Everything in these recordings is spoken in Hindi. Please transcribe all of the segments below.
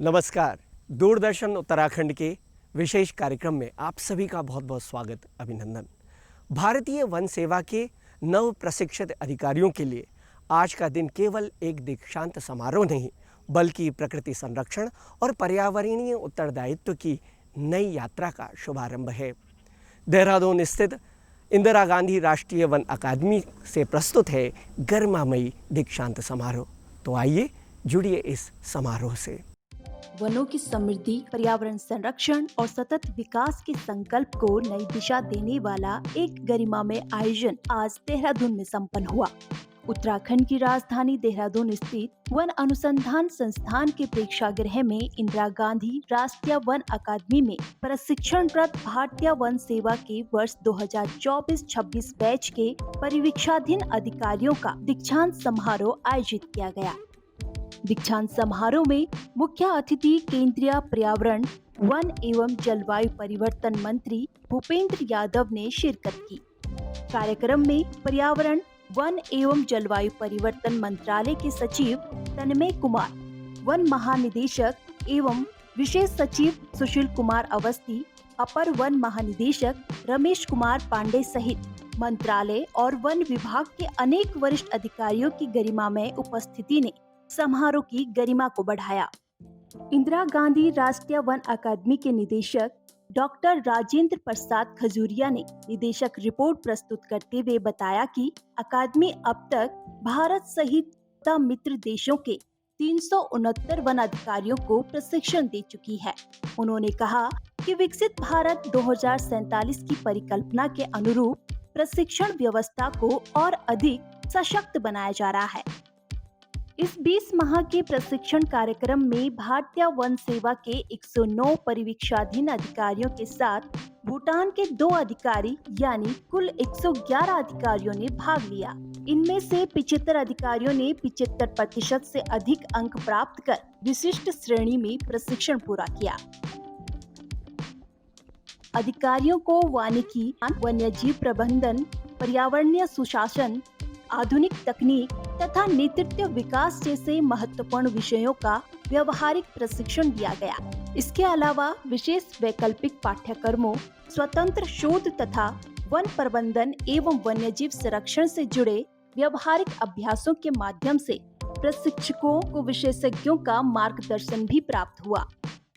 नमस्कार। दूरदर्शन उत्तराखंड के विशेष कार्यक्रम में आप सभी का बहुत बहुत स्वागत, अभिनंदन। भारतीय वन सेवा के नव प्रशिक्षित अधिकारियों के लिए आज का दिन केवल एक दीक्षांत समारोह नहीं, बल्कि प्रकृति संरक्षण और पर्यावरणीय उत्तरदायित्व की नई यात्रा का शुभारंभ है। देहरादून स्थित इंदिरा गांधी राष्ट्रीय वन अकादमी से प्रस्तुत है गरिमामयी दीक्षांत समारोह। तो आइए जुड़िए इस समारोह से। वनों की समृद्धि, पर्यावरण संरक्षण और सतत विकास के संकल्प को नई दिशा देने वाला एक गरिमामय आयोजन आज देहरादून में संपन्न हुआ। उत्तराखंड की राजधानी देहरादून स्थित वन अनुसंधान संस्थान के प्रेक्षागृह में इंदिरा गांधी राष्ट्रीय वन अकादमी में प्रशिक्षणरत भारतीय वन सेवा के वर्ष 2024-26 बैच के परिवीक्षाधीन अधिकारियों का दीक्षांत समारोह आयोजित किया गया। दीक्षांत समारोह में मुख्य अतिथि केंद्रीय पर्यावरण, वन एवं जलवायु परिवर्तन मंत्री भूपेंद्र यादव ने शिरकत की। कार्यक्रम में पर्यावरण, वन एवं जलवायु परिवर्तन मंत्रालय के सचिव तन्मय कुमार, वन महानिदेशक एवं विशेष सचिव सुशील कुमार अवस्थी, अपर वन महानिदेशक रमेश कुमार पांडे सहित मंत्रालय और वन विभाग के अनेक वरिष्ठ अधिकारियों की गरिमामय उपस्थिति ने समारोह की गरिमा को बढ़ाया। इंदिरा गांधी राष्ट्रीय वन अकादमी के निदेशक डॉक्टर राजेंद्र प्रसाद खजूरिया ने निदेशक रिपोर्ट प्रस्तुत करते हुए बताया कि अकादमी अब तक भारत सहित मित्र देशों के 369 वन अधिकारियों को प्रशिक्षण दे चुकी है। उन्होंने कहा कि विकसित भारत 2047 की परिकल्पना के अनुरूप प्रशिक्षण व्यवस्था को और अधिक सशक्त बनाया जा रहा है। इस 20 माह के प्रशिक्षण कार्यक्रम में भारतीय वन सेवा के 109 परिवीक्षाधीन अधिकारियों के साथ भूटान के 2 अधिकारी यानी कुल 111 अधिकारियों ने भाग लिया। इनमें से 75 अधिकारियों ने 75% से अधिक अंक प्राप्त कर विशिष्ट श्रेणी में प्रशिक्षण पूरा किया। अधिकारियों को वानिकी, वन्यजीव प्रबंधन, पर्यावरणीय सुशासन, आधुनिक तकनीक तथा नेतृत्व विकास जैसे महत्वपूर्ण विषयों का व्यवहारिक प्रशिक्षण दिया गया। इसके अलावा विशेष वैकल्पिक पाठ्यक्रमों, स्वतंत्र शोध तथा वन प्रबंधन एवं वन्यजीव संरक्षण से जुड़े व्यवहारिक अभ्यासों के माध्यम से प्रशिक्षकों को विशेषज्ञों का मार्गदर्शन भी प्राप्त हुआ।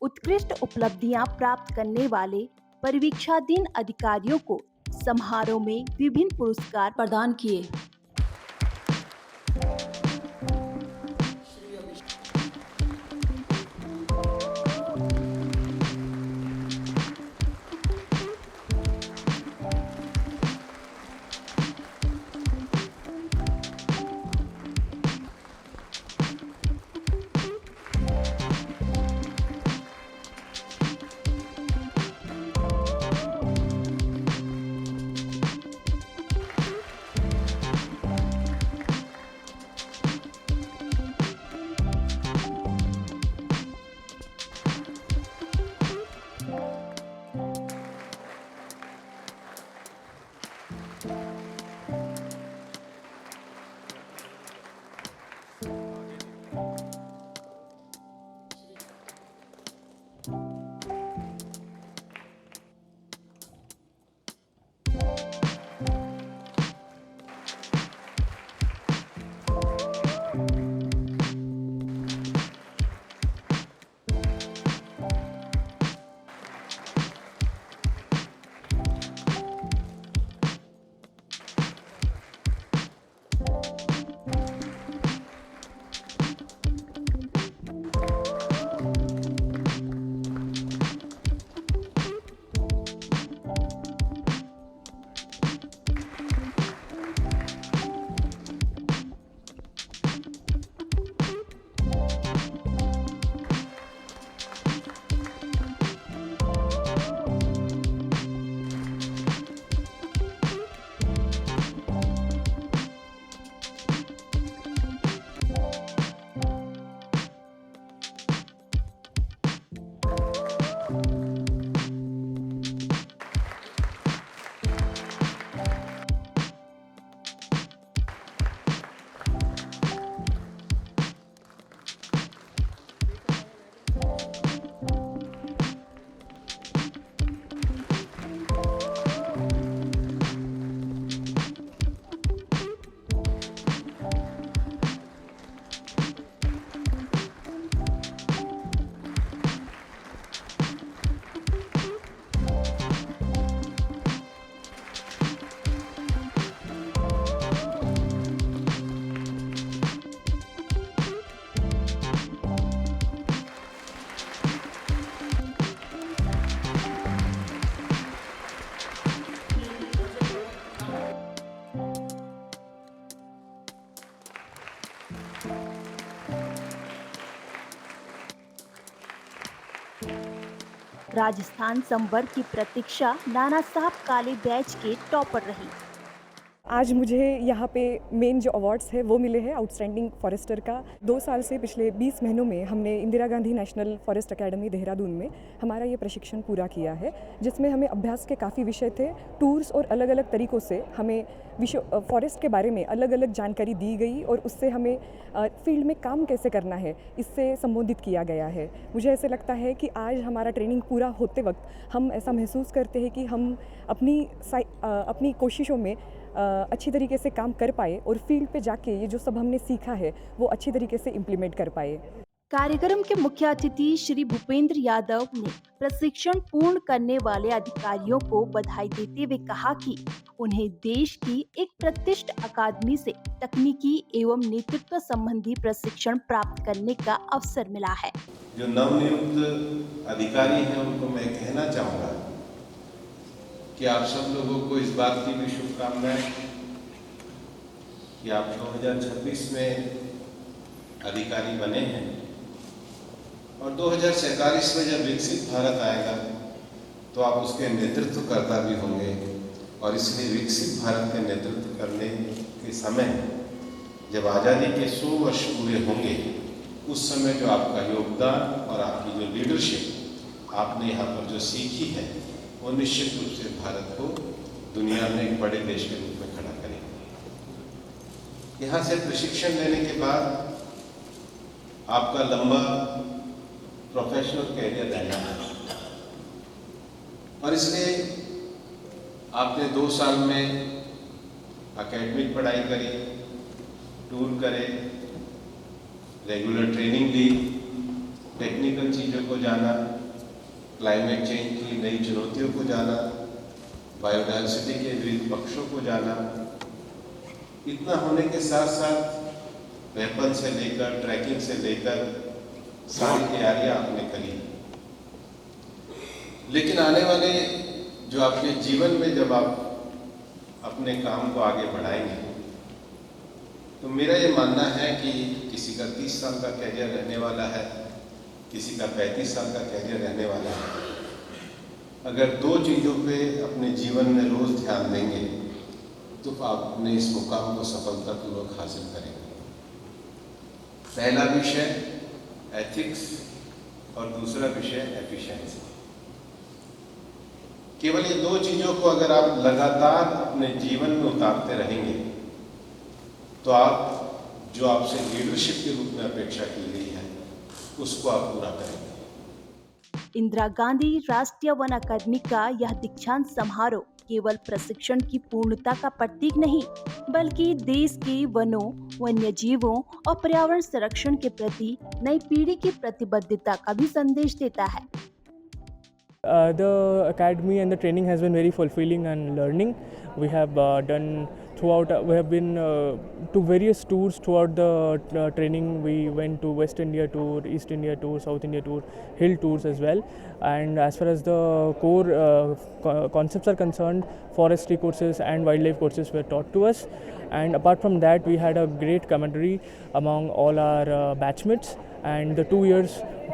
उत्कृष्ट उपलब्धियां प्राप्त करने वाले परिवीक्षाधीन अधिकारियों को समारोह में विभिन्न पुरस्कार प्रदान किए। राजस्थान संवर्ग की प्रतीक्षा नाना साहब काले बैच के टॉपर रही। आज मुझे यहाँ पे मेन जो अवार्ड्स है वो मिले हैं आउटस्टैंडिंग फॉरेस्टर का। 2 साल से पिछले 20 महीनों में हमने Indira Gandhi national forest academy Dehradun में हमारा ये प्रशिक्षण पूरा किया है, जिसमें हमें अभ्यास के काफ़ी विषय थे। टूर्स और अलग अलग तरीक़ों से हमें फॉरेस्ट के बारे में अलग अलग जानकारी दी गई और उससे हमें फील्ड में काम कैसे करना है इससे संबोधित किया गया है। मुझे ऐसे लगता है कि आज हमारा ट्रेनिंग पूरा होते वक्त हम ऐसा महसूस करते हैं कि हम अपनी कोशिशों में अच्छी तरीके से काम कर पाए और फील्ड पे जाके ये जो सब हमने सीखा है वो अच्छी तरीके से इम्प्लीमेंट कर पाए। कार्यक्रम के मुख्य अतिथि श्री भूपेंद्र यादव ने प्रशिक्षण पूर्ण करने वाले अधिकारियों को बधाई देते हुए कहा कि उन्हें देश की एक प्रतिष्ठित अकादमी से तकनीकी एवं नेतृत्व संबंधी प्रशिक्षण प्राप्त करने का अवसर मिला है। जो नवनियुक्त अधिकारी हैं उनको मैं कहना चाहूँगा कि आप सब लोगों को इस बात की भी शुभकामनाएं कि आप 2026 में अधिकारी बने हैं और 2047 में जब विकसित भारत आएगा तो आप उसके नेतृत्वकर्ता भी होंगे। और इसलिए विकसित भारत के नेतृत्व करने के समय जब आज़ादी के 100 वर्ष पूरे होंगे उस समय जो आपका योगदान और आपकी जो लीडरशिप आपने यहाँ पर जो सीखी है वो निश्चित रूप से भारत को दुनिया में एक बड़े देश के रूप में खड़ा करेंगे। यहाँ से प्रशिक्षण लेने के बाद आपका लंबा प्रोफेशनल कैरियर रहना है और इसलिए आपने 2 साल में एकेडमिक पढ़ाई करी, टूर करे, रेगुलर ट्रेनिंग ली, टेक्निकल चीज़ों को जाना, क्लाइमेट चेंज की नई चुनौतियों को जाना, बायोडायवर्सिटी के विविध पक्षों को जाना। इतना होने के साथ साथ वेपन से लेकर ट्रैकिंग से लेकर सारी तैयारियां आपने करी। लेकिन आने वाले जो आपके जीवन में जब आप अपने काम को आगे बढ़ाएंगे तो मेरा ये मानना है कि किसी का 30 साल का कैरियर रहने वाला है, किसी का 35 साल का कैरियर रहने वाला है। अगर 2 चीज़ों पे अपने जीवन में रोज़ ध्यान देंगे तो आप अपने इस मुकाम को सफलतापूर्वक हासिल करेंगे। पहला विषय एथिक्स और दूसरा विषय एफिशिएंसी। केवल ये 2 चीज़ों को अगर आप लगातार अपने जीवन में उतारते रहेंगे तो आप जो आपसे लीडरशिप के रूप में अपेक्षा की गई है उसको आप पूरा करेंगे। इंदिरा गांधी राष्ट्रीय वन अकादमी का यह दीक्षांत समारोह केवल प्रशिक्षण की पूर्णता का प्रतीक नहीं बल्कि देश के वनों, वन्य जीवों और पर्यावरण संरक्षण के प्रति नई पीढ़ी की प्रतिबद्धता का भी संदेश देता है। The academy and the training has been very fulfilling and learning. We have we have been to various tours throughout the training. We went to West India tour, East India tour, South India tour, hill tours as well. And as far as the core concepts are concerned, forestry courses and wildlife courses were taught to us. And apart from that, we had a great camaraderie among all our batchmates. And the 2 years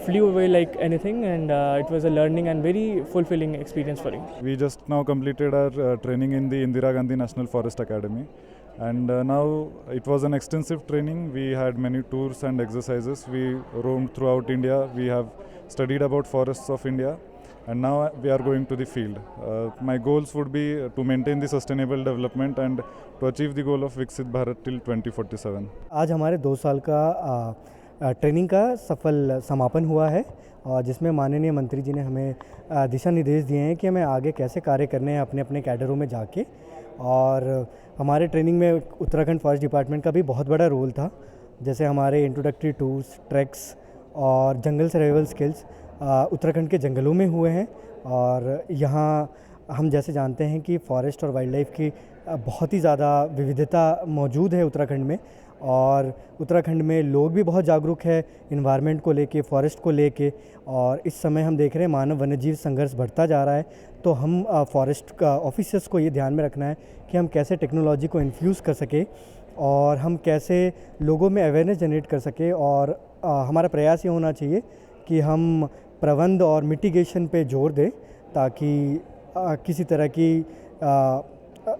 flew away like anything, and it was a learning and very fulfilling experience for me. We just now completed our training in the Indira Gandhi National Forest Academy, and now it was an extensive training. We had many tours and exercises. We roamed throughout India. We have studied about forests of India, and now we are going to the field. My goals would be to maintain the sustainable development and to achieve the goal of Viksit Bharat till 2047. आज हमारे 2 साल का ट्रेनिंग का सफल समापन हुआ है और जिसमें माननीय मंत्री जी ने हमें दिशा निर्देश दिए हैं कि हमें आगे कैसे कार्य करने हैं अपने अपने कैडरों में जाके। और हमारे ट्रेनिंग में उत्तराखंड फॉरेस्ट डिपार्टमेंट का भी बहुत बड़ा रोल था। जैसे हमारे इंट्रोडक्टरी टूर्स, ट्रैक्स और जंगल सर्वाइवल स्किल्स उत्तराखंड के जंगलों में हुए हैं। और यहाँ हम जैसे जानते हैं कि फॉरेस्ट और वाइल्ड लाइफ की बहुत ही ज़्यादा विविधता मौजूद है उत्तराखंड में, और उत्तराखंड में लोग भी बहुत जागरूक है इन्वायरमेंट को लेके, फॉरेस्ट को लेके। और इस समय हम देख रहे हैं मानव वन्यजीव संघर्ष बढ़ता जा रहा है, तो हम फॉरेस्ट का ऑफिसर्स को ये ध्यान में रखना है कि हम कैसे टेक्नोलॉजी को इन्फ्यूज़ कर सके और हम कैसे लोगों में अवेयरनेस जनरेट कर सके। और हमारा प्रयास ये होना चाहिए कि हम प्रबंध और मिटिगेशन पे जोर दें, ताकि किसी तरह की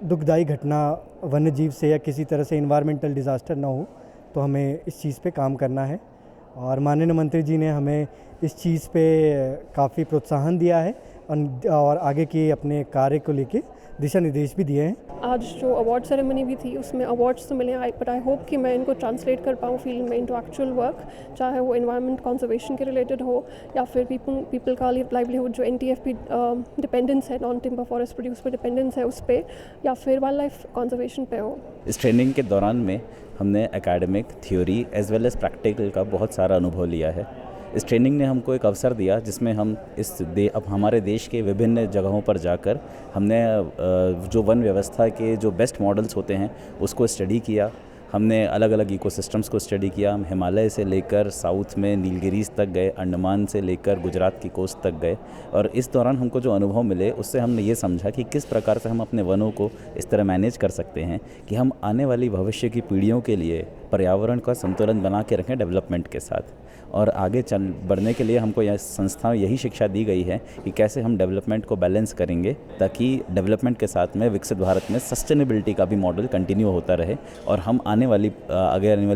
दुखदाई घटना वन्य जीव से या किसी तरह से इन्वायरमेंटल डिज़ास्टर ना हो। तो हमें इस चीज़ पे काम करना है और माननीय मंत्री जी ने हमें इस चीज़ पे काफ़ी प्रोत्साहन दिया है और आगे के अपने कार्य को लेके दिशा निर्देश भी दिए हैं। आज जो अवार्ड सेरेमनी भी थी उसमें अवार्ड्स तो मिले, बट आई होप कि मैं इनको ट्रांसलेट कर पाऊँ फील्ड में इंटू एक्चुअल वर्क, चाहे वो एनवायरनमेंट कंजर्वेशन के रिलेटेड हो या फिर पीपल का लाइवलीहुड जो NTFP डिपेंडेंस है, नॉन टिम्बर फॉरेस्ट प्रोड्यूस पर डिपेंडेंस है, उस पर या फिर वाइल्ड लाइफ कंजर्वेशन पे हो। इस ट्रेनिंग के दौरान में हमने academic, theory as well as practical का बहुत सारा अनुभव लिया है। इस ट्रेनिंग ने हमको एक अवसर दिया जिसमें हम अब हमारे देश के विभिन्न जगहों पर जाकर हमने जो वन व्यवस्था के जो बेस्ट मॉडल्स होते हैं उसको स्टडी किया। हमने अलग अलग इकोसिस्टम्स को स्टडी किया। हम हिमालय से लेकर साउथ में नीलगिरीज तक गए, अंडमान से लेकर गुजरात की कोस्ट तक गए और इस दौरान हमको जो अनुभव मिले उससे हमने ये समझा कि किस प्रकार से हम अपने वनों को इस तरह मैनेज कर सकते हैं कि हम आने वाली भविष्य की पीढ़ियों के लिए पर्यावरण का संतुलन बना के रखें डेवलपमेंट के साथ। और आगे बढ़ने के लिए हमको यह संस्था यही शिक्षा दी गई है कि कैसे हम डेवलपमेंट को बैलेंस करेंगे ताकि डेवलपमेंट के साथ में विकसित भारत में सस्टेनेबिलिटी का भी मॉडल कंटिन्यू होता रहे और हम आने वाली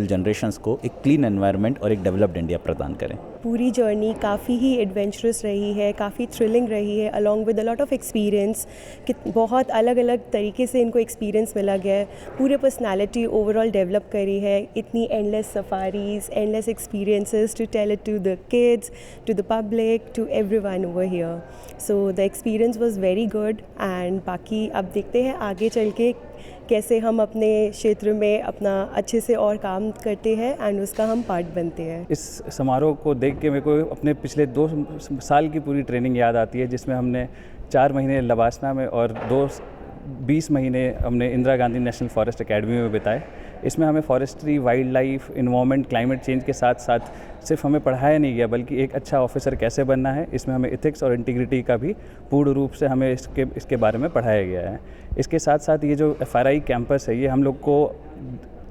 जनरेशन्स को एक क्लीन एनवायरनमेंट और एक डेवलप्ड इंडिया प्रदान करें। पूरी जर्नी काफ़ी ही एडवेंचरस रही है, काफ़ी थ्रिलिंग रही है, along with a lot of experience कि बहुत अलग अलग तरीके से इनको एक्सपीरियंस मिला गया है। पूरे पर्सनालिटी ओवरऑल डेवलप करी है। इतनी endless safaris, endless experiences to tell it to the kids, to the public, to everyone over here. So the experience was very good and बाकी अब देखते हैं आगे चल के कैसे हम अपने क्षेत्र में अपना अच्छे से और काम करते हैं एंड उसका हम पार्ट बनते हैं। इस समारोह को देख के मेरे को अपने पिछले 2 साल की पूरी ट्रेनिंग याद आती है, जिसमें हमने 4 महीने लबासना में और 20 महीने हमने Indira Gandhi national forest academy में बिताए। इसमें हमें forestry, wild life, environment, climate change के साथ साथ सिर्फ हमें पढ़ाया नहीं गया बल्कि एक अच्छा ऑफिसर कैसे बनना है, इसमें हमें एथिक्स और इंटीग्रिटी का भी पूर्ण रूप से हमें इसके बारे में पढ़ाया गया है। इसके साथ साथ ये जो FRI कैंपस है, ये हम लोग को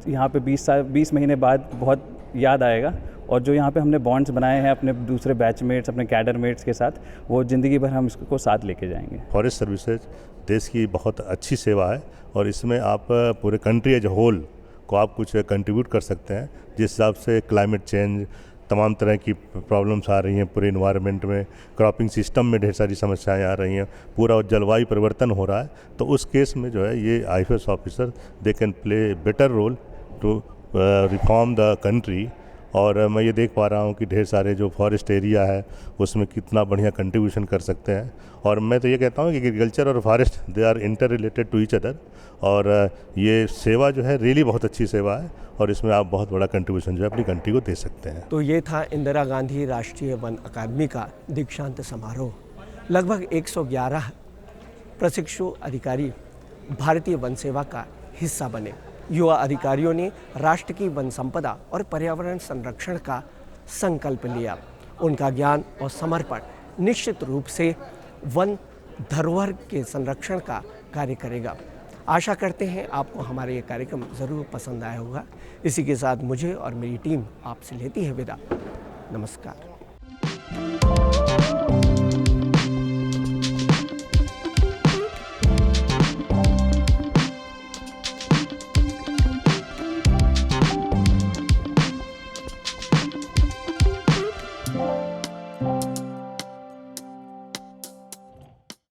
यहाँ पे 20 महीने बाद बहुत याद आएगा और जो यहाँ पे हमने बॉन्ड्स बनाए हैं अपने दूसरे बैचमेट्स, अपने कैडरमेट्स के साथ, वो ज़िंदगी भर हम इसको साथ लेके जाएंगे। फॉरेस्ट सर्विसेज देश की बहुत अच्छी सेवा है और इसमें आप पूरे कंट्री एज होल को आप कुछ कंट्रीब्यूट कर सकते हैं। जिस हिसाब से क्लाइमेट चेंज, तमाम तरह की प्रॉब्लम्स आ रही हैं पूरे इन्वायरमेंट में, क्रॉपिंग सिस्टम में ढेर सारी समस्याएं आ रही हैं, पूरा जलवायु परिवर्तन हो रहा है, तो उस केस में जो है ये IFS officer they can play better role to reform the country. और मैं ये देख पा रहा हूँ कि ढेर सारे जो फॉरेस्ट एरिया है उसमें कितना बढ़िया कंट्रीब्यूशन कर सकते हैं। और मैं तो ये कहता हूँ कि एग्रीकल्चर और forest they are interrelated to each other और ये सेवा जो है रियली बहुत अच्छी सेवा है और इसमें आप बहुत बड़ा कंट्रीब्यूशन जो है अपनी कंट्री को दे सकते हैं। तो ये था इंदिरा गांधी राष्ट्रीय वन अकादमी का दीक्षांत समारोह। लगभग 111 प्रशिक्षु अधिकारी भारतीय वन सेवा का हिस्सा बने। युवा अधिकारियों ने राष्ट्र की वन संपदा और पर्यावरण संरक्षण का संकल्प लिया। उनका ज्ञान और समर्पण निश्चित रूप से वन धरोहर के संरक्षण का कार्य करेगा। आशा करते हैं आपको हमारा ये कार्यक्रम ज़रूर पसंद आया होगा। इसी के साथ मुझे और मेरी टीम आपसे लेती है विदा। नमस्कार।